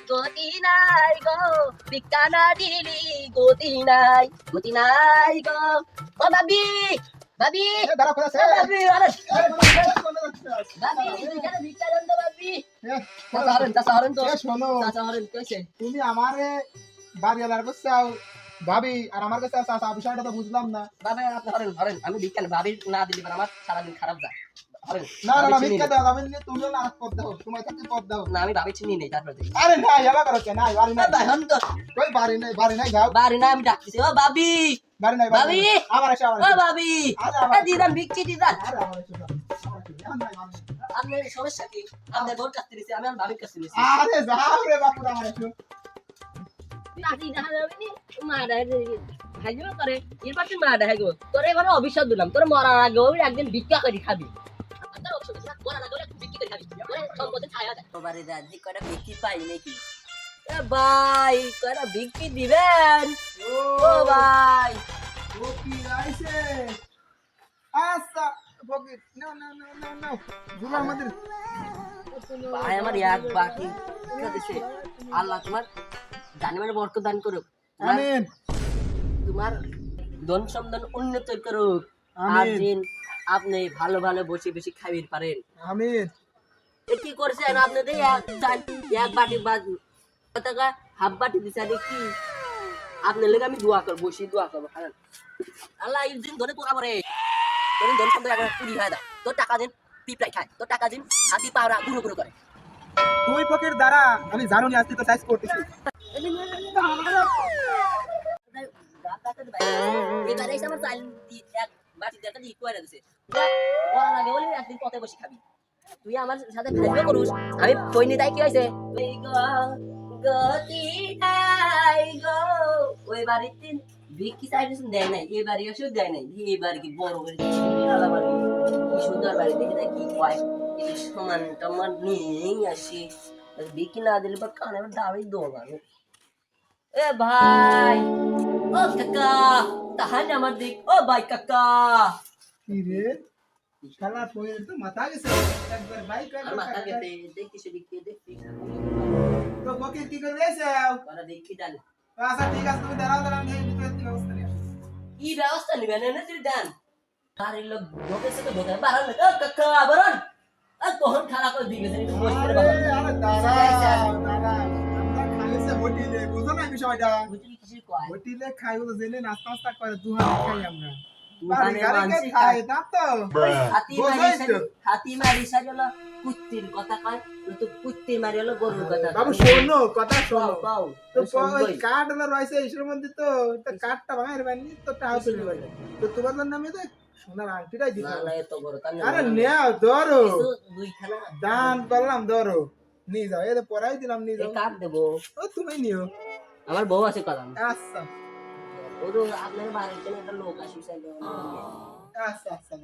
গতি নাই গো ভিক্ষা না দিলি গতি নাই গো ও ভাবি ভাবি দাঁড়া কোথা সে ভাবি আরে আরে ভাবি এখানে ভিক্ষা দেন তো ভাবি এ চাচা হরেন তো শোনো চাচা হরেন কইছে তুমি আমারে বাড়িওয়ালার কাছে চাও ভাবি আর আমার কাছে চাচা বিষয়টা তো বুঝলাম না। বাবা আপনি হরেন আমি ভিক্ষা ভাবি না দিলি পর আমার সারাদিন খারাপ যায় হরেন না না না ভিক্ষা দাও আমি তুমিও না পদ দাও তোমার কাছে পদ দাও না আমি ভাবি চিনি নেই তারপরে আরে না এলা করো কেন নাই বাড়ি নাই এখন তো কই বাড়ি নাই যাও বাড়ি না আমি ডাকতেছি ও ভাবি বাড়ি নাই ভাবি আবার এসে ও ভাবি দিদান ভিক্ষি দিদান আরে আবার এসে এখন নাই বাড়ি আপনার সমস্যা কি আপনার বোর কাছ থেকে আমি আমার ভাবির কাছে নিয়েছি আরে যাও রে বাপু আমার এসে লাঠি দেখা যাবে নি মারা হাইজো করে এরপর তুই মারা হাইগো তোর এবারে অভিশাপ দিলাম তোর মরার আগে ওই একদিন ভিক্ষা করে খাবি তোর অভিশাপ দিলাম মরার আগে একদিন ভিক্ষা করে খাবি তোর সম্পদে ছায়া যায় বাবারে দাদি কয়টা ভিক্ষি পাই নাকি এ ভাই কয়টা ভিক্ষি দিবেন ও ভাই ও কি আইছে আচ্ছা বকিট না না না না না গুলা আমাদের ভাই আমার এক বাকি দিছে আল্লাহ তোমার জানি মানে বরকত দান করুক আমিন তোমার ধন সম্মান উন্নত করুক আর আমিন দিন আপনি ভালো ভালো বসে বেশি খাইতে পারেন আমিন এ কি করছেন আপনাদের এক বাটি টাকা হাফ বাটি দিছে কি আপনার লেগে আমি দোয়া করব বসে দোয়া করবো খান আল্লাহ এই দিন ধরে পোকা পরে তোর ধন সম্পদ একবার পুরি হয় না তোর টাকা দিন পিঁপড়াই খায় তোর টাকা দিন হাতি পাওরা গুঁড়ো গুঁড়ো করে তুই ফকির দ্বারা আমি জানুনি আজকে তো সাইজ করতেছি এবারে এসে আমার চাল এক বাটি দেখা দিয়ে কয়রা দিছে বলার আগে বলি একদিন পথে বসে খাবি তুই আমার সাথে ভাইবা করুস আমি কইনি তাই কি হয়েছে গতি নাই গো ওই বাড়িতে ভিক্ষি চাইতেছেন দেয় নাই এই বাড়ি এসেও দেয় নাই এবার কি বড় করে বাড়ি কি সুন্দর বাড়ি দেখে দেয় কি কয় এই সমান টমান নিয়ে আসি ভিক্ষি না দিলে বা কানে দাবি দোকান এ ভাই ও কাকা তাহান আমার দিক ও ভাই কাকা কি রে শালা ফকির তো মাথা গেছে একবার বাইক আর মাথা গেতে দেখি সেদিক দেখি তো ফকির কি করে এসে ওরা দেখি জানি আচ্ছা ঠিক আছে তুমি দাঁড়াও দাঁড়াও এই বিপরীত ব্যবস্থা নিয়ে আসো। কি ব্যবস্থা নিবেন এনে তুই দেন বাড়ির লোক ঢোকে সে ঢোকে বাড়ান ও কাকা বাড়ান আর কখন খারাপ করে দিবে জানি বসে আরে আরে দাঁড়াও দাঁড়াও আমরা খাইছে হোটেলে বুঝো না বিষয়টা বুঝলি কিছু কয় হোটেলে খাই বলে জেনে নাস্তা নাস্তা করে দুহান খাই আমরা দুহানে মানসি খাই না তো হাতি মারি সাজলো কুত্তির কথা কয় তো কুত্তি মারি হলো গরুর কথা বাবু শোনো কথা শোনো পাও তো ওই কার্ড হলো রয়েছে ইসের মধ্যে তো কার্ডটা ভাঙার বানি তো টাকা চলে যাবে তো তোমার জন্য আমি তো সোনার আংটিটাই দিই না না এত বড় তার আরে নেও ধরো দুইখানা দান করলাম ধরো নিয়ে যাও এই তো পড়াই দিলাম নিয়ে যাও কাট দেবো ও তুমি নিও আমার বউ আছে কলাম আচ্ছা ওর আপনার বাড়িতে একটা লোক আসিছে আচ্ছা আচ্ছা